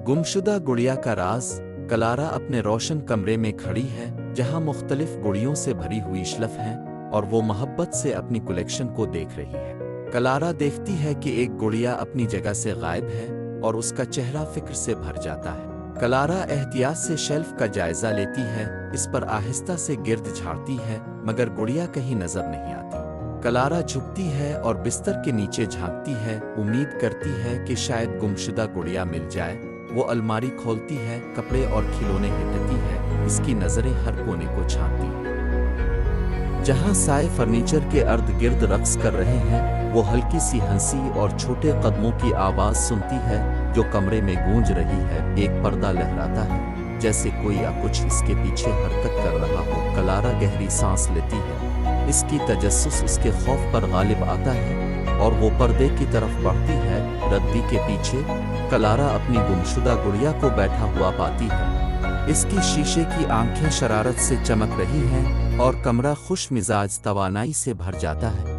गुमशुदा गुड़िया का राज। कलारा अपने रोशन कमरे में खड़ी है जहां मुख्तलिफ गुड़ियों से भरी हुई शेल्फ हैं और वो मोहब्बत से अपनी कलेक्शन को देख रही है। कलारा देखती है कि एक गुड़िया अपनी जगह से गायब है और उसका चेहरा फिक्र से भर जाता है। कलारा एहतियात से शेल्फ का जायजा लेती है, इस पर आहिस्ता से गिर्द झाड़ती है मगर गुड़िया कहीं नजर नहीं आती। कलारा झुकती है और बिस्तर के नीचे झांकती है, उम्मीद करती है कि शायद गुमशुदा गुड़िया मिल जाए। वो अलमारी खोलती है, कपड़े और खिलौने हिलाती है, इसकी नजरें हर कोने को छानती हैं। जहां साए फर्नीचर के अर्द गिर्द रक्स कर रहे हैं, वो हल्की सी हंसी और छोटे कदमों की आवाज सुनती है जो कमरे में गूंज रही है। एक पर्दा लहराता है जैसे कोई या कुछ इसके पीछे हरकत कर रहा हो। कलारा गहरी सांस लेती है, इसकी तजस्सुस उसके खौफ पर गालिब आता है और वो पर्दे की तरफ बढ़ती है। रद्दी के पीछे कलारा अपनी गुमशुदा गुड़िया को बैठा हुआ पाती है। इसकी शीशे की आंखें शरारत से चमक रही हैं और कमरा खुश मिजाज तवानाई से भर जाता है।